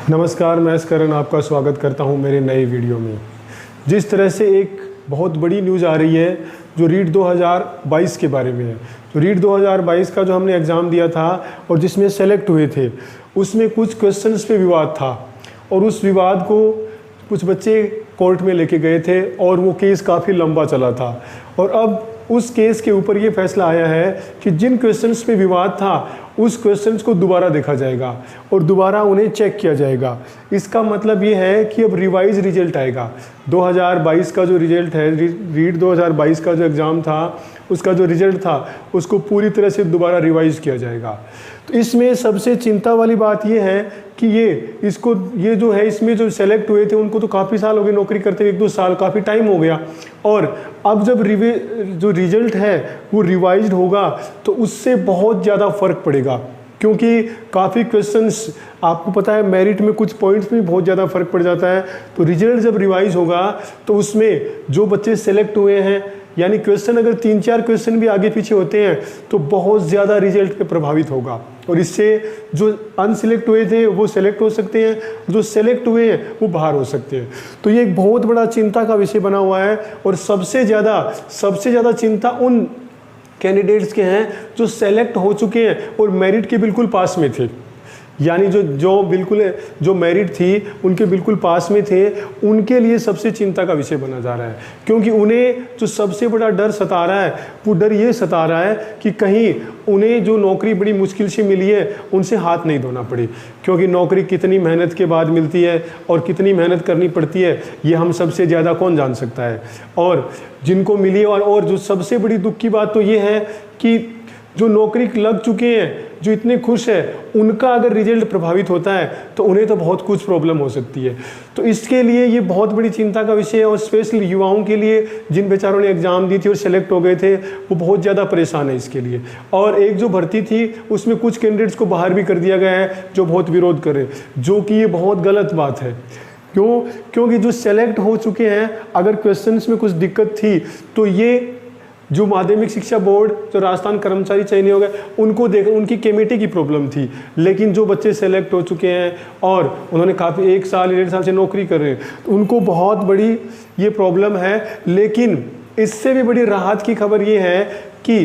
नमस्कार, मैं करण आपका स्वागत करता हूं मेरे नए वीडियो में। जिस तरह से एक बहुत बड़ी न्यूज़ आ रही है जो रीट 2022 के बारे में है। तो रीट 2022 का जो हमने एग्ज़ाम दिया था और जिसमें सेलेक्ट हुए थे, उसमें कुछ क्वेश्चंस पे विवाद था और उस विवाद को कुछ बच्चे कोर्ट में लेके गए थे और वो केस काफ़ी लंबा चला था। और अब उस केस के ऊपर ये फैसला आया है कि जिन क्वेश्चंस पे विवाद था उस क्वेश्चन्स को दोबारा देखा जाएगा और दोबारा उन्हें चेक किया जाएगा। इसका मतलब ये है कि अब रिवाइज रिजल्ट आएगा। 2022 का जो रिजल्ट है, रीट 2022 का जो एग्ज़ाम था, उसका जो रिजल्ट था उसको पूरी तरह से दोबारा रिवाइज किया जाएगा। तो इसमें सबसे चिंता वाली बात ये है कि ये जो है इसमें जो सेलेक्ट हुए थे उनको तो काफ़ी साल हो गए नौकरी करते हुए, 1-2 साल, काफ़ी टाइम हो गया। और अब जब जो रिजल्ट है वो रिवाइज्ड होगा तो उससे बहुत ज़्यादा फ़र्क पड़ेगा, क्योंकि काफ़ी क्वेश्चंस आपको पता है मेरिट में कुछ पॉइंट्स में बहुत ज़्यादा फ़र्क पड़ जाता है। तो रिजल्ट जब रिवाइज होगा तो उसमें जो बच्चे सेलेक्ट हुए हैं, यानी क्वेश्चन अगर 3-4 क्वेश्चन भी आगे पीछे होते हैं तो बहुत ज़्यादा रिजल्ट पे प्रभावित होगा और इससे जो अनसिलेक्ट हुए थे वो सिलेक्ट हो सकते हैं, जो सेलेक्ट हुए हैं वो बाहर हो सकते हैं। तो ये एक बहुत बड़ा चिंता का विषय बना हुआ है और सबसे ज़्यादा चिंता उन कैंडिडेट्स के हैं जो सेलेक्ट हो चुके हैं और मेरिट के बिल्कुल पास में थे, यानी जो मेरिट थी उनके बिल्कुल पास में थे, उनके लिए सबसे चिंता का विषय बना जा रहा है। क्योंकि उन्हें जो सबसे बड़ा डर सता रहा है वो डर ये सता रहा है कि कहीं उन्हें जो नौकरी बड़ी मुश्किल से मिली है उनसे हाथ नहीं धोना पड़े। क्योंकि नौकरी कितनी मेहनत के बाद मिलती है और कितनी मेहनत करनी पड़ती है ये हम सबसे ज़्यादा कौन जान सकता है। और जिनको मिली और जो सबसे बड़ी दुख की बात तो ये है कि जो नौकरी लग चुके हैं, जो इतने खुश हैं, उनका अगर रिजल्ट प्रभावित होता है तो उन्हें तो बहुत कुछ प्रॉब्लम हो सकती है। तो इसके लिए ये बहुत बड़ी चिंता का विषय है और स्पेशली युवाओं के लिए जिन बेचारों ने एग्ज़ाम दी थी और सेलेक्ट हो गए थे वो बहुत ज़्यादा परेशान है इसके लिए। और एक जो भर्ती थी उसमें कुछ कैंडिडेट्स को बाहर भी कर दिया गया है जो बहुत विरोध कर रहे हैं, जो कि ये बहुत गलत बात है। क्योंकि जो सेलेक्ट हो चुके हैं, अगर क्वेश्चंस में कुछ दिक्कत थी तो ये जो माध्यमिक शिक्षा बोर्ड, जो राजस्थान कर्मचारी चयन आयोग है, उनकी कमेटी की प्रॉब्लम थी। लेकिन जो बच्चे सेलेक्ट हो चुके हैं और उन्होंने काफ़ी 1 साल 1.5 साल से नौकरी कर रहे हैं तो उनको बहुत बड़ी ये प्रॉब्लम है। लेकिन इससे भी बड़ी राहत की खबर ये है कि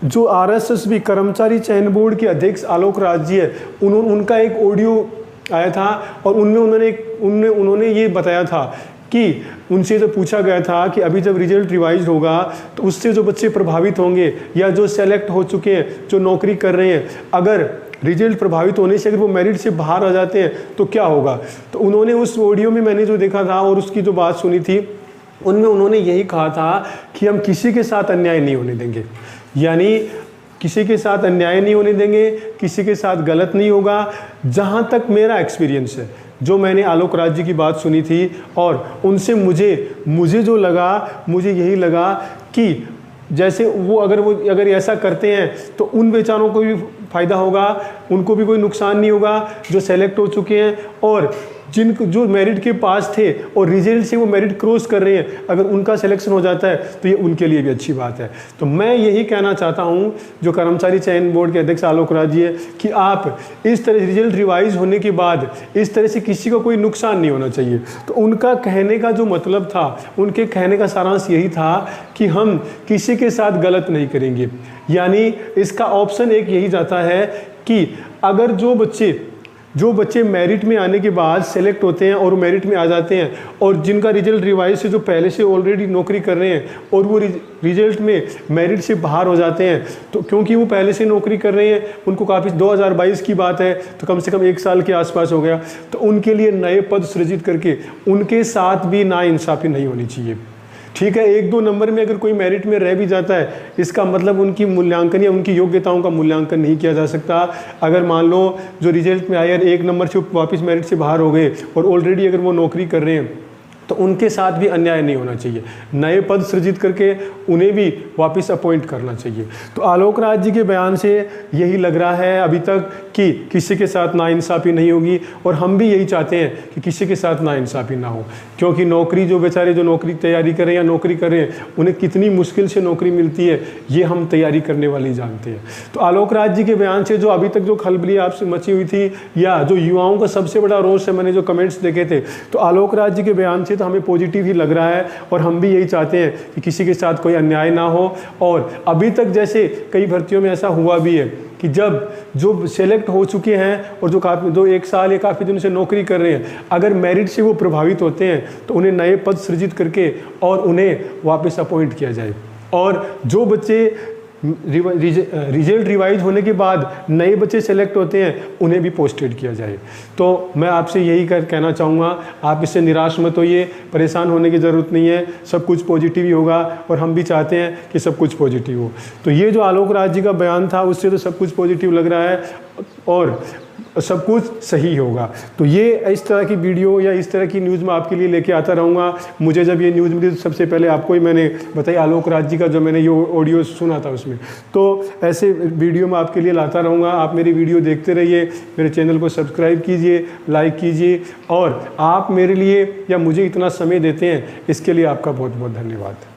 जो RSSB कर्मचारी चयन बोर्ड के अध्यक्ष आलोक राज जी है, उनका एक ऑडियो आया था और उनमें उन्होंने ये बताया था कि उनसे जो पूछा गया था कि अभी जब रिजल्ट रिवाइज होगा तो उससे जो बच्चे प्रभावित होंगे या जो सेलेक्ट हो चुके हैं, जो नौकरी कर रहे हैं, अगर रिजल्ट प्रभावित होने से अगर वो मेरिट से बाहर आ जाते हैं तो क्या होगा। तो उन्होंने उस ऑडियो में मैंने जो देखा था और उसकी जो बात सुनी थी उनमें उन्होंने यही कहा था कि हम किसी के साथ अन्याय नहीं होने देंगे, यानी किसी के साथ अन्याय नहीं होने देंगे, किसी के साथ गलत नहीं होगा। जहाँ तक मेरा एक्सपीरियंस है, जो मैंने आलोक राज जी की बात सुनी थी और उनसे मुझे जो लगा, मुझे यही लगा कि जैसे वो अगर ऐसा करते हैं तो उन बेचारों को भी फ़ायदा होगा, उनको भी कोई नुकसान नहीं होगा जो सेलेक्ट हो चुके हैं, और जो मेरिट के पास थे और रिजल्ट से वो मेरिट क्रॉस कर रहे हैं, अगर उनका सिलेक्शन हो जाता है तो ये उनके लिए भी अच्छी बात है। तो मैं यही कहना चाहता हूँ जो कर्मचारी चयन बोर्ड के अध्यक्ष आलोक राज जी है कि आप इस तरह रिजल्ट रिवाइज होने के बाद इस तरह से किसी को कोई नुकसान नहीं होना चाहिए। तो उनका कहने का जो मतलब था, उनके कहने का सारांश यही था कि हम किसी के साथ गलत नहीं करेंगे। यानी इसका ऑप्शन एक यही जाता है कि अगर जो बच्चे मेरिट में आने के बाद सेलेक्ट होते हैं और मेरिट में आ जाते हैं और जिनका रिजल्ट रिवाइज से जो पहले से ऑलरेडी नौकरी कर रहे हैं और वो रिजल्ट में मेरिट से बाहर हो जाते हैं, तो क्योंकि वो पहले से नौकरी कर रहे हैं, उनको काफ़ी 2022 की बात है तो कम से कम 1 साल के आसपास हो गया, तो उनके लिए नए पद सृजित करके उनके साथ भी नाइंसाफ़ी नहीं होनी चाहिए। ठीक है, 1-2 नंबर में अगर कोई मेरिट में रह भी जाता है, इसका मतलब उनकी मूल्यांकन या उनकी योग्यताओं का मूल्यांकन नहीं किया जा सकता। अगर मान लो जो रिजल्ट में आए 1 नंबर से वापस मेरिट से बाहर हो गए और ऑलरेडी अगर वो नौकरी कर रहे हैं तो उनके साथ भी अन्याय नहीं होना चाहिए, नए पद सृजित करके उन्हें भी वापस अपॉइंट करना चाहिए। तो आलोक राज जी के बयान से यही लग रहा है अभी तक कि किसी के साथ नाइंसाफ़ी नहीं होगी, और हम भी यही चाहते हैं कि किसी के साथ नाइंसाफ़ी ना हो, क्योंकि नौकरी जो बेचारे जो नौकरी तैयारी करें या नौकरी करें उन्हें कितनी मुश्किल से नौकरी मिलती है ये हम तैयारी करने वाले जानते हैं। तो आलोक राज जी के बयान से जो अभी तक जो खलबली आपसे मची हुई थी या जो युवाओं का सबसे बड़ा रोष है, मैंने जो कमेंट्स देखे थे, तो आलोक राज जी के बयान से तो हमें पॉजिटिव ही लग रहा है, और हम भी यही चाहते हैं कि किसी के साथ कोई अन्याय ना हो। और अभी तक जैसे कई भर्तियों में ऐसा हुआ भी है कि जब जो सेलेक्ट हो चुके हैं और जो 1 साल या काफ़ी दिनों से नौकरी कर रहे हैं, अगर मेरिट से वो प्रभावित होते हैं तो उन्हें नए पद सृजित करके और उन्हें वापस अपॉइंट किया जाए। और जो बच्चे रिजल्ट रिवाइज होने के बाद नए बच्चे सेलेक्ट होते हैं उन्हें भी पोस्टेड किया जाए। तो मैं आपसे यही कहना चाहूँगा, आप इससे निराश मत होइए, परेशान होने की ज़रूरत नहीं है, सब कुछ पॉजिटिव ही होगा, और हम भी चाहते हैं कि सब कुछ पॉजिटिव हो। तो ये जो आलोक राज जी का बयान था उससे तो सब कुछ पॉजिटिव लग रहा है और सब कुछ सही होगा। तो ये इस तरह की वीडियो या इस तरह की न्यूज़ मैं आपके लिए लेके आता रहूँगा। मुझे जब ये न्यूज़ मिली तो सबसे पहले आपको ही मैंने बताई, आलोक राज जी का जो मैंने ये ऑडियो सुना था उसमें। तो ऐसे वीडियो मैं आपके लिए लाता रहूँगा। आप मेरी वीडियो देखते रहिए, मेरे चैनल को सब्सक्राइब कीजिए, लाइक कीजिए, और आप मेरे लिए या मुझे इतना समय देते हैं इसके लिए आपका बहुत बहुत धन्यवाद।